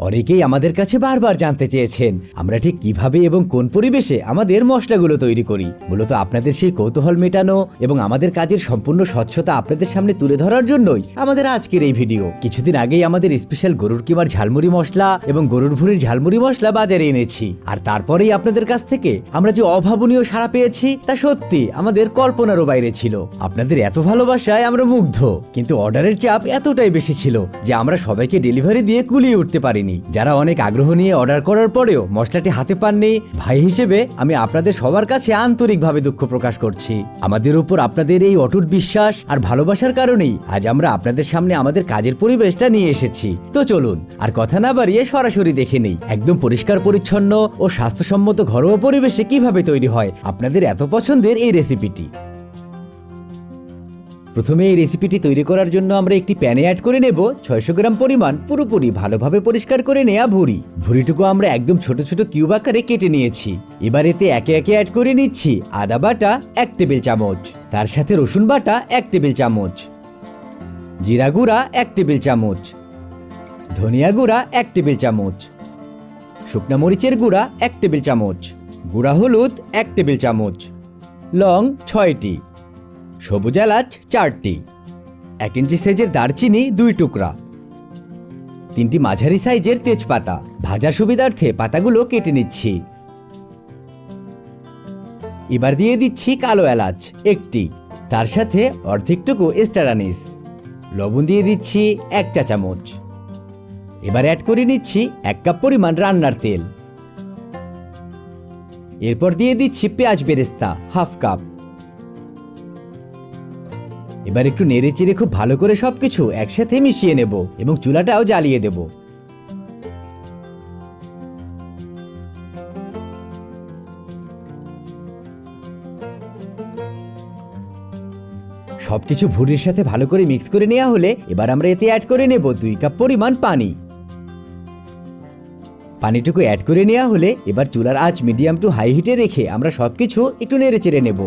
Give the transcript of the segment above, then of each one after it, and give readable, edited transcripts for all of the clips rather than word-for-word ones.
অনেকেই আমাদের কাছে বারবার জানতে চেয়েছেন আমরা ঠিক কিভাবে এবং কোন পরিবেশে আমাদের মশলাগুলো তৈরি করি। মূলত আপনাদের সেই কৌতূহল মেটানো এবং আমাদের কাজের সম্পূর্ণ স্বচ্ছতা আপনাদের সামনে তুলে ধরার জন্যই আমাদের আজকের এই ভিডিও। কিছুদিন আগেই আমাদের স্পেশাল গরুর কিমার ঝালমুড়ি মশলা এবং গরুর ভুঁড়ির ঝালমুড়ি মশলা বাজারে এনেছি, আর তারপরেই আপনাদের কাছ থেকে আমরা যে অভাবনীয় সাড়া পেয়েছি তা সত্যি আমাদের কল্পনারও বাইরে ছিল। আপনাদের এত ভালোবাসায় আমরা মুগ্ধ, কিন্তু অর্ডারের চাপ এতটাই বেশি ছিল যে আমরা সবাইকে ডেলিভারি দিয়ে কুলিয়ে উঠতে পারিনি। যারা অনেক আগ্রহ নিয়ে অর্ডার করার পরেও মশলাটি হাতে পাননি, ভাই হিসেবে আমি আপনাদের সবার কাছে আন্তরিকভাবে দুঃখ প্রকাশ করছি। আমাদের উপর আপনাদের এই অটুট বিশ্বাস আর ভালোবাসার কারণেই আজ আমরা আপনাদের সামনে আমাদের কাজের পরিবেশটা নিয়ে এসেছি। তো চলুন আর কথা না বাড়িয়ে সরাসরি দেখে নেই একদম পরিষ্কার পরিচ্ছন্ন ও স্বাস্থ্যসম্মত ঘরোয়া পরিবেশে কিভাবে তৈরি হয় আপনাদের এত পছন্দের এই রেসিপিটি। প্রথমে এই রেসিপিটি তৈরি করার জন্য আমরা একটি প্যানে অ্যাড করে নেব 600 গ্রাম পরিমাণ পুরোপুরি ভালোভাবে পরিষ্কার করে নেওয়া ভুঁড়িটুকু আমরা একদম ছোট ছোট কিউব আকারে কেটে নিয়েছি। এবার এতে একে একে অ্যাড করে নিচ্ছি আদা বাটা 1 টেবিল চামচ, তার সাথে রসুন বাটা 1 টেবিল চামচ, জিরা গুঁড়া 1 টেবিল চামচ, ধনিয়া গুঁড়া 1 টেবিল চামচ, শুকনা মরিচের গুঁড়া 1 টেবিল চামচ, গুঁড়া হলুদ 1 টেবিল চামচ, লং 6টি, সবুজ এলাচ 4টি, 1 ইঞ্চি সাইজের দারচিনি 2 টুকরা, 3টি মাঝারি সাইজের তেজপাতা। ভাজার সুবিধার্থে পাতাগুলো কেটে নিচ্ছি। এবার দিয়ে দিচ্ছি কালো এলাচ 1টি, তার সাথে অর্ধেকটুকু স্টার আনিস। লবণ দিয়ে দিচ্ছি 1 চা চামচ। এবার অ্যাড করে নিচ্ছি 1 কাপ পরিমাণ রান্নার তেল। এরপর দিয়ে দিচ্ছি পেঁয়াজ বেরেস্তা 1/2 কাপ। এবার একটু নেড়ে চেড়ে খুব ভালো করে সবকিছু একসাথে মিশিয়ে নেব এবং চুলাটাও জ্বালিয়ে দেব। সবকিছু ভুঁড়ির সাথে ভালো করে মিক্স করে নেওয়া হলে এবার আমরা এতে অ্যাড করে নেব 2 কাপ পরিমাণ পানি। পানিটুকু অ্যাড করে নেওয়া হলে এবার চুলার আঁচ মিডিয়াম টু হাই হিটে রেখে আমরা সবকিছু একটু নেড়ে চেড়ে নেব।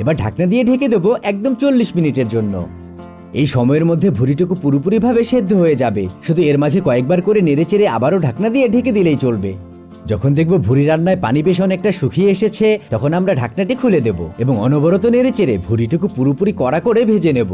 এবার ঢাকনা দিয়ে ঢেকে দেবো একদম 40 মিনিটের জন্য। এই সময়ের মধ্যে ভুঁড়িটুকু পুরোপুরিভাবে সেদ্ধ হয়ে যাবে, শুধু এর মাঝে কয়েকবার করে নেড়ে চেড়ে আবারও ঢাকনা দিয়ে ঢেকে দিলেই চলবে। যখন দেখব ভুঁড়ি রান্নায় পানি বেশ অনেকটা শুকিয়ে এসেছে তখন আমরা ঢাকনাটি খুলে দেব এবং অনবরত নেড়ে চেড়ে ভুঁড়িটুকু পুরোপুরি কড়া করে ভেজে নেব।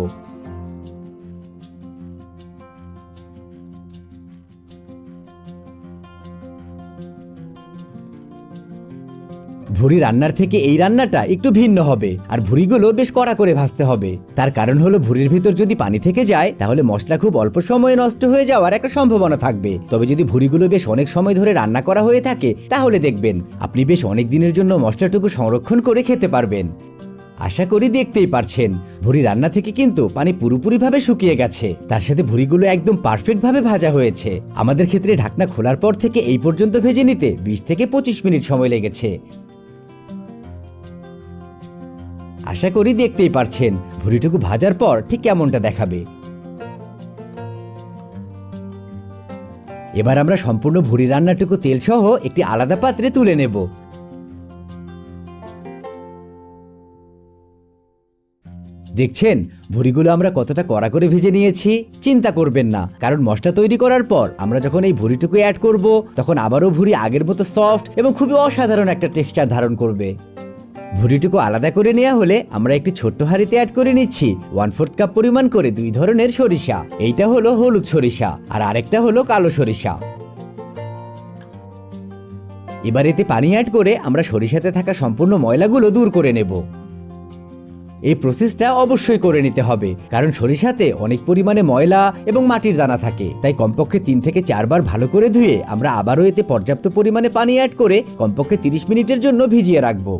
ভুঁড়ি রান্নার থেকে এই রান্নাটা একটু ভিন্ন হবে, আর ভুঁড়িগুলো বেশ কড়া করে ভাজতে হবে। তার কারণ হলো ভুঁড়ির ভিতর যদি পানি থেকে যায় তাহলে মশলা খুব অল্প সময়ে নষ্ট হয়ে যাওয়ার একটা সম্ভাবনা থাকবে। তবে যদি ভুঁড়িগুলো বেশ অনেক সময় ধরে রান্না করা হয়ে থাকে তাহলে দেখবেন আপনি বেশ অনেক দিনের জন্য মশলাটুকু সংরক্ষণ করে খেতে পারবেন। আশা করি দেখতেই পারছেন ভুঁড়ি রান্না থেকে কিন্তু পানি পুরোপুরিভাবে শুকিয়ে গেছে, তার সাথে ভুঁড়িগুলো একদম পারফেক্টভাবে ভাজা হয়েছে। আমাদের ক্ষেত্রে ঢাকনা খোলার পর থেকে এই পর্যন্ত ভেজে নিতে 20 থেকে 25 মিনিট সময় লেগেছে। আশা করি দেখতেই পারছেন ভুঁড়িটুকু ভাজার পর ঠিক কেমনটা দেখাবে। এবার আমরা সম্পূর্ণ ভুঁড়ি রান্নাটুকু তেল সহ একটি আলাদা পাত্রে তুলে নেব। দেখছেন ভুঁড়িগুলো আমরা কতটা কড়া করে ভেজে নিয়েছি। চিন্তা করবেন না, কারণ মশলা তৈরি করার পর আমরা যখন এই ভুঁড়িটুকু অ্যাড করব তখন আবারও ভুঁড়ি আগের মতো সফট এবং খুবই অসাধারণ একটা টেক্সচার ধারণ করবে। ভুঁড়িটুকু আলাদা করে নেওয়া হলে আমরা একটি ছোট্ট হাঁড়িতে অ্যাড করে নিচ্ছি 1/4 কাপ পরিমাণ করে 2 ধরনের সরিষা। এইটা হলো হলুদ সরিষা আর আরেকটা হলো কালো সরিষা। এবার এতে পানি অ্যাড করে আমরা সরিষাতে থাকা সম্পূর্ণ ময়লাগুলো দূর করে নেব। এই প্রসেসটা অবশ্যই করে নিতে হবে, কারণ সরিষাতে অনেক পরিমাণে ময়লা এবং মাটির দানা থাকে, তাই কমপক্ষে 3 থেকে 4 বার ভালো করে ধুয়ে আমরা আবারও এতে পর্যাপ্ত পরিমাণে পানি অ্যাড করে কমপক্ষে 30 মিনিটের জন্য ভিজিয়ে রাখবো।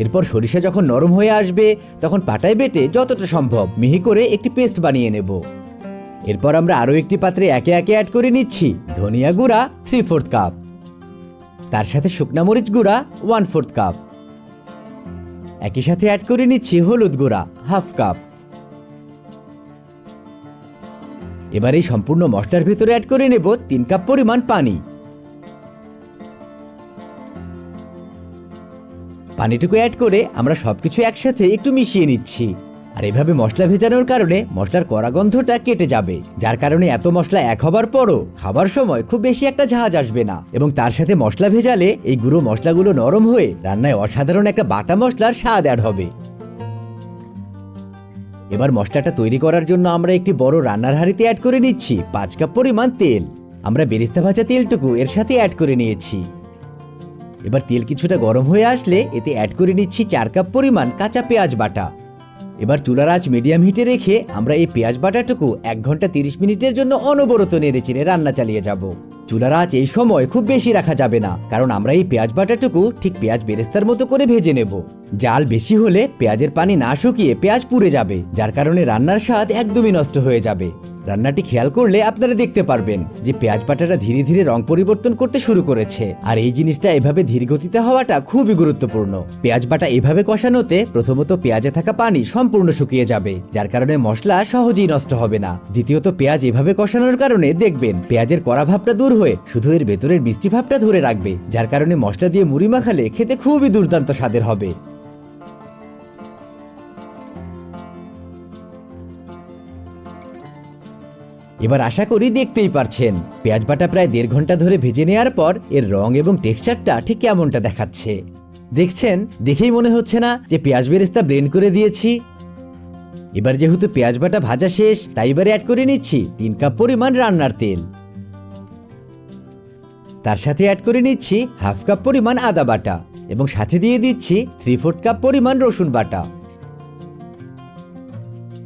এরপর সরিষা যখন নরম হয়ে আসবে তখন পাটায় বেটে যতটা সম্ভব মিহি করে একটি পেস্ট বানিয়ে নেব। এরপর আমরা আরও একটি পাত্রে একে একে অ্যাড করে নিচ্ছি ধনিয়া গুঁড়া 3/4 কাপ, তার সাথে শুকনা মরিচ গুঁড়া 1/4 কাপ, একই সাথে অ্যাড করে নিচ্ছি হলুদ গুঁড়া 1/2 কাপ। এবার এই সম্পূর্ণ মশলার ভিতরে অ্যাড করে নেব 3 কাপ পরিমাণ পানি। পানিটুকু অ্যাড করে আমরা সবকিছু একসাথে একটু মিশিয়ে নিচ্ছি। আর এভাবে মশলা ভেজানোর কারণে মশলার কড়া গন্ধটা কেটে যাবে, যার কারণে এত মশলা এক হবার পরও খাবার সময় খুব বেশি একটা ঝাঁজ আসবে না। এবং তার সাথে মশলা ভেজালে এই গুঁড়ো মশলাগুলো নরম হয়ে রান্নায় অসাধারণ একটা বাটা মশলার স্বাদ অ্যাড হবে। এবার মশলাটা তৈরি করার জন্য আমরা একটি বড় রান্নার হাঁড়িতে অ্যাড করে নিচ্ছি 5 কাপ পরিমাণ তেল। আমরা বেরেস্তা ভাজা তেলটুকু এর সাথে অ্যাড করে নিয়েছি। এবার তেল কিছুটা গরম হয়ে আসলে এতে অ্যাড করে নিচ্ছি 4 কাপ পরিমাণ কাঁচা পেঁয়াজ বাটা। এবার চুলার আঁচ মিডিয়াম হিটে রেখে আমরা এই পেঁয়াজ বাটাটুকু 1 ঘন্টা 30 মিনিটের জন্য অনবরত নেড়েচেড়ে রান্না চালিয়ে যাব। চুলার আঁচ এই সময় খুব বেশি রাখা যাবে না, কারণ আমরা এই পেঁয়াজ বাটাটুকু ঠিক পেঁয়াজ বেরেস্তার মতো করে ভেজে নেব। জাল বেশি হলে পেঁয়াজের পানি না শুকিয়ে পেঁয়াজ পুড়ে যাবে, যার কারণে রান্নার স্বাদ একদমই নষ্ট হয়ে যাবে। রান্নাটি খেয়াল করলে আপনারা দেখতে পারবেন যে পেঁয়াজ বাটাটা ধীরে ধীরে রং পরিবর্তন করতে শুরু করেছে, আর এই জিনিসটা এভাবে ধীর গতিতে হওয়াটা খুবই গুরুত্বপূর্ণ। পেঁয়াজ বাটা এভাবে কষানোতে প্রথমত পেঁয়াজে থাকা পানি সম্পূর্ণ শুকিয়ে যাবে, যার কারণে মশলা সহজেই নষ্ট হবে না। দ্বিতীয়ত পেঁয়াজ এভাবে কষানোর কারণে দেখবেন পেঁয়াজের কড়া ভাবটা দূর হয়ে শুধু এর ভেতরের মিষ্টি ভাবটা ধরে রাখবে, যার কারণে মশলা দিয়ে মুড়ি মাখালে খেতে খুবই দুর্দান্ত স্বাদের হবে। এবার আশা করি দেখতেই পারছেন পেঁয়াজ বাটা প্রায় 1.5 ঘন্টা ধরে ভেজে নেওয়ার পর এর রং এবং টেক্সচারটা ঠিক কেমনটা দেখাচ্ছে। দেখছেন, দেখেই মনে হচ্ছে না যে পেঁয়াজ বেরেস্তা ব্লেন্ড করে দিয়েছি। এবার যেহেতু পেঁয়াজ বাটা ভাজা শেষ, তাই এবারে অ্যাড করে নিচ্ছি 3 কাপ পরিমাণ রান্নার তেল। তার সাথে অ্যাড করে নিচ্ছি 1/2 কাপ পরিমাণ আদা বাটা এবং সাথে দিয়ে দিচ্ছি 3/4 কাপ পরিমাণ রসুন বাটা।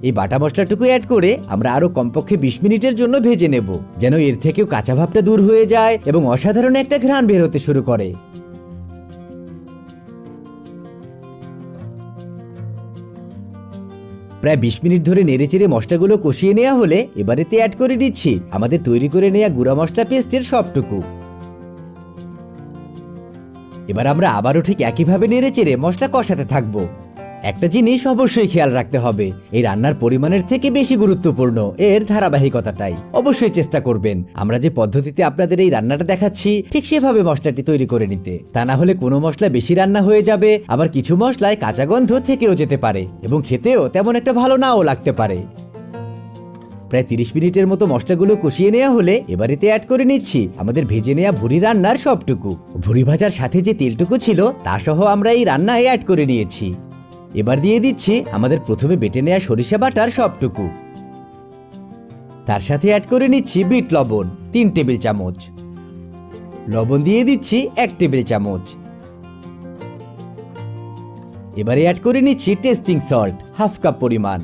এই বাটা মশলাটুকু অ্যাড করে আমরা আরো কমপক্ষে 20 মিনিটের জন্য ভেজে নেব, যেন এর থেকেও কাঁচা ভাবটা দূর হয়ে যায় এবং অসাধারণ একটা ঘ্রাণ বের হতে শুরু করে। প্রায় 20 মিনিট ধরে নেড়েচেড়ে মশলাগুলো কষিয়ে নেওয়া হলে এবারেতে অ্যাড করে দিচ্ছি আমাদের তৈরি করে নেওয়া গুঁড়া মশলা পেস্টের সবটুকু। এবার আমরা আবারও ঠিক একইভাবে নেড়েচেড়ে মশলা কষাতে থাকবো। একটা জিনিস অবশ্যই খেয়াল রাখতে হবে, এই রান্নার পরিমাণের থেকে বেশি গুরুত্বপূর্ণ এর ধারাবাহিকতাটাই। অবশ্যই চেষ্টা করবেন আমরা যে পদ্ধতিতে আপনাদের এই রান্নাটা দেখাচ্ছি ঠিক সেভাবে মশলাটি তৈরি করে নিতে, তা না হলে কোনো মশলা বেশি রান্না হয়ে যাবে, আবার কিছু মশলায় কাঁচা গন্ধ থেকেও যেতে পারে এবং খেতেও তেমন একটা ভালো নাও লাগতে পারে। প্রায় 30 মিনিটের মতো মশলাগুলো কষিয়ে নেওয়া হলে এবারেতে অ্যাড করে নিচ্ছি আমাদের ভেজে নেওয়া ভুড়ি রান্নার সবটুকু। ভুড়ি ভাজার সাথে যে তেলটুকু ছিল তা সহ আমরা এই রান্নায় অ্যাড করে নিয়েছি। এবার দিয়ে দিচ্ছি আমাদের প্রথমে বেটে নেওয়া সরিষা বাটার সবটুকু। তার সাথে অ্যাড করে নিচ্ছি বিট লবণ 3 টেবিল চামচ, লবণ দিয়ে দিচ্ছি 1 টেবিল চামচ। এবারে অ্যাড করে নিচ্ছি টেস্টিং সল্ট 1/2 কাপ পরিমাণ।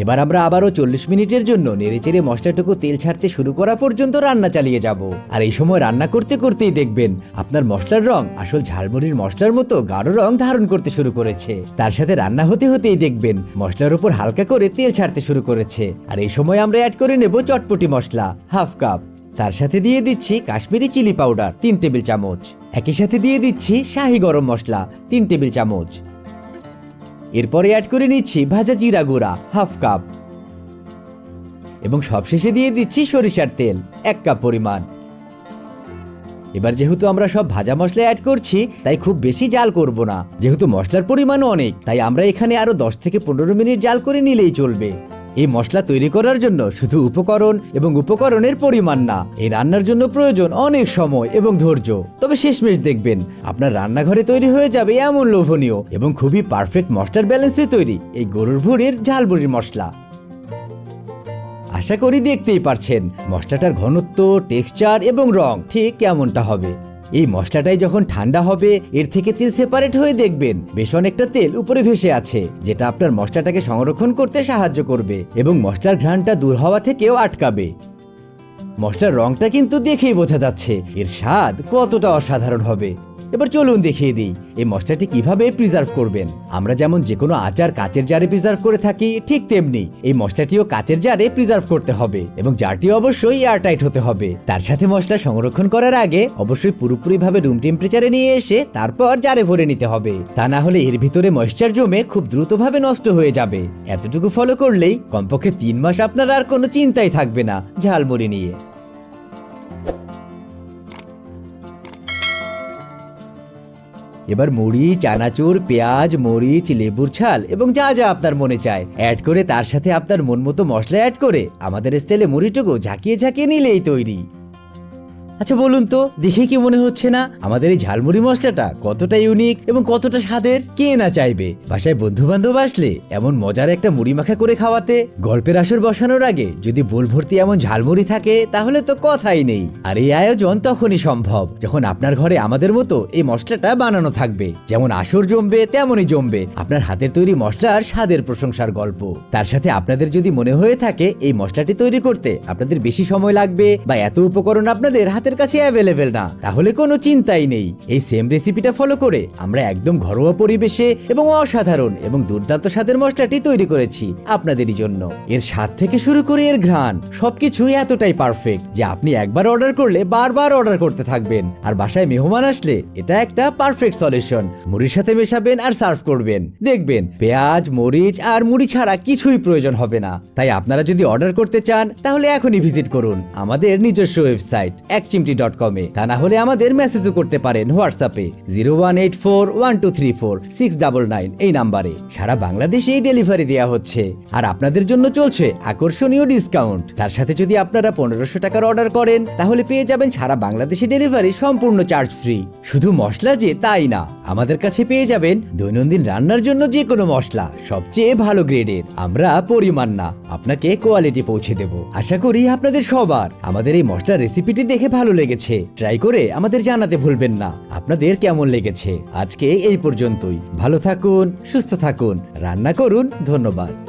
এবার আমরা আবারও 40 মিনিটের জন্য নেড়েচেড়ে মশলাটুকু তেল ছাড়তে শুরু করা পর্যন্ত রান্না চালিয়ে যাব। আর এই সময় রান্না করতে করতেই দেখবেন আপনার মশলার রং আসল ঝালমুড়ির মশলার মতো গাঢ় রং ধারণ করতে শুরু করেছে। তার সাথে রান্না হতে হতেই দেখবেন মশলার উপর হালকা করে তেল ছাড়তে শুরু করেছে। আর এই সময় আমরা অ্যাড করে নেব চটপটি মশলা 1/2 কাপ। তার সাথে দিয়ে দিচ্ছি কাশ্মীরি চিলি পাউডার 3 টেবিল চামচ। একই সাথে দিয়ে দিচ্ছি শাহি গরম মশলা 3 টেবিল চামচ। এরপরে অ্যাড করে নিচ্ছি ভাজা জিরা গুঁড়া 1/2 কাপ এবং সবশেষে দিয়ে দিচ্ছি সরিষার তেল 1 কাপ পরিমাণ। এবার যেহেতু আমরা সব ভাজা মশলা অ্যাড করছি তাই খুব বেশি জাল করব না, যেহেতু মশলার পরিমাণও অনেক, তাই আমরা এখানে আরো 10 থেকে 15 মিনিট জাল করে নিলেই চলবে। এই মশলা তৈরি করার জন্য শুধু উপকরণ এবং উপকরণের পরিমাণ না, এই রান্নার জন্য প্রয়োজন অনেক সময় এবং ধৈর্য। তবে শেষমেশ দেখবেন আপনার রান্নাঘরে তৈরি হয়ে যাবে এমন লোভনীয় এবং খুবই পারফেক্ট মশলার ব্যালেন্সে তৈরি এই গরুর ভুঁড়ির ঝালমুড়ির মশলা। আশা করি দেখতেই পারছেন মশলাটার ঘনত্ব, টেক্সচার এবং রং ঠিক কেমনটা হবে। এই মশলাটাই যখন ঠান্ডা হবে এর থেকে তেল সেপারেট হয়ে দেখবেন বেশ অনেকটা তেল উপরে ভেসে আছে, যেটা আপনার মশলাটাকে সংরক্ষণ করতে সাহায্য করবে এবং মশলার ঘ্রাণটা দূর হওয়া থেকেও আটকাবে। মশলার রংটা কিন্তু দেখেই বোঝা যাচ্ছে এর স্বাদ কতটা অসাধারণ হবে। এবার চলুন দেখিয়ে দিই এই মশলাটি কিভাবে প্রিজার্ভ করবেন। আমরা যেমন যে কোনো আচার কাচের জারে প্রিজার্ভ করে থাকি, ঠিক তেমনি এই মশলাটিও কাচের জারে প্রিজার্ভ করতে হবে এবং জারটি অবশ্যই এয়ারটাইট হতে হবে। তার সাথে মশলা সংরক্ষণ করার আগে অবশ্যই পুরোপুরিভাবে রুম টেম্পারেচারে নিয়ে এসে তারপর জারে ভরে নিতে হবে, তা না হলে এর ভিতরে ময়েশ্চার জমে খুব দ্রুতভাবে নষ্ট হয়ে যাবে। এতটুকু ফলো করলেই কমপক্ষে 3 মাস আপনার আর কোনো চিন্তাই থাকবে না ঝালমুড়ি নিয়ে। এবার মুড়ি, চানাচুর, পেঁয়াজ, মরিচ, লেবুর ছাল এবং যা যা আপনার মনে চায় অ্যাড করে তার সাথে আপনার মন মতো মশলা অ্যাড করে আমাদের স্টাইলে মুড়িটুকু ঝাঁকিয়ে ঝাঁকিয়ে নিলেই তৈরি। আচ্ছা বলুন তো, দেখে কি মনে হচ্ছে না আমাদের এই ঝালমুড়ি মশলাটা কতটা ইউনিক এবং কতটা স্বাদের? কে না চাইবে বাসায় বন্ধু বান্ধব আসলে এমন মজার একটা মুড়ি মাখা করে খাওয়াতে? গল্পের আসর বসানোর আগে যদি বোল ভর্তি এমন ঝালমুড়ি থাকে তাহলে তো কথাই নেই। আর এই আয়োজন তখনই সম্ভব যখন আপনার ঘরে আমাদের মতো এই মশলাটা বানানো থাকবে। যেমন আসর জমবে তেমনই জমবে আপনার হাতের তৈরি মশলার স্বাদের প্রশংসার গল্প। তার সাথে আপনাদের যদি মনে হয়ে থাকে এই মশলাটি তৈরি করতে আপনাদের বেশি সময় লাগবে বা এত উপকরণ আপনাদের হাতের কাছে অ্যাভেলেবেল না, তাহলে কোনো চিন্তাই নেই। এই সেম রেসিপিটা ফলো করে আমরা একদম ঘরোয়া পরিবেশে এবং অসাধারণ এবং দুর্দান্ত স্বাদের মশলাটি তৈরি করেছি আপনাদেরই জন্য। এর স্বাদ থেকে শুরু করে এর ঘ্রাণ সবকিছু এতটাই পারফেক্ট যে আপনি একবার অর্ডার করলে বারবার অর্ডার করতে থাকবেন। আর বাসায় মেহমান আসলে এটা একটা পারফেক্ট সলিউশন। মুড়ির সাথে মেশাবেন আর সার্ভ করবেন, দেখবেন পেঁয়াজ, মরিচ আর মুড়ি ছাড়া কিছুই প্রয়োজন হবে না। তাই আপনারা যদি অর্ডার করতে চান তাহলে এখনই ভিজিট করুন আমাদের নিজস্ব ওয়েবসাইট ekchimti.com এ। তা না হলে আমাদের মেসেজও করতে পারেন হোয়াটসঅ্যাপে 0184123469 এই নাম্বারে। সারা বাংলাদেশেই ডেলিভারি দেওয়া হচ্ছে আর আপনাদের জন্য চলছে আকর্ষণীয় ডিসকাউন্ট। তার সাথে যদি আপনারা 1500 টাকার অর্ডার করেন তাহলে পেয়ে যাবেন সারা বাংলাদেশে ডেলিভারি সম্পূর্ণ চার্জ ফ্রি। শুধু মশলা যে তাই না, আমাদের কাছে পেয়ে যাবেন দৈনন্দিন রান্নার জন্য যে কোনো মশলা সবচেয়ে ভালো গ্রেডের। আমরা পরিমাণ না, আপনাকে কোয়ালিটি পৌঁছে দেব। আশা করি আপনাদের সবার আমাদের এই মশলা রেসিপিটি দেখে ভালো লেগেছে। ট্রাই করে আমাদের জানাতে ভুলবেন না আপনাদের কেমন লেগেছে। আজকে এই পর্যন্তই। ভালো থাকুন, সুস্থ থাকুন, রান্না করুন। ধন্যবাদ।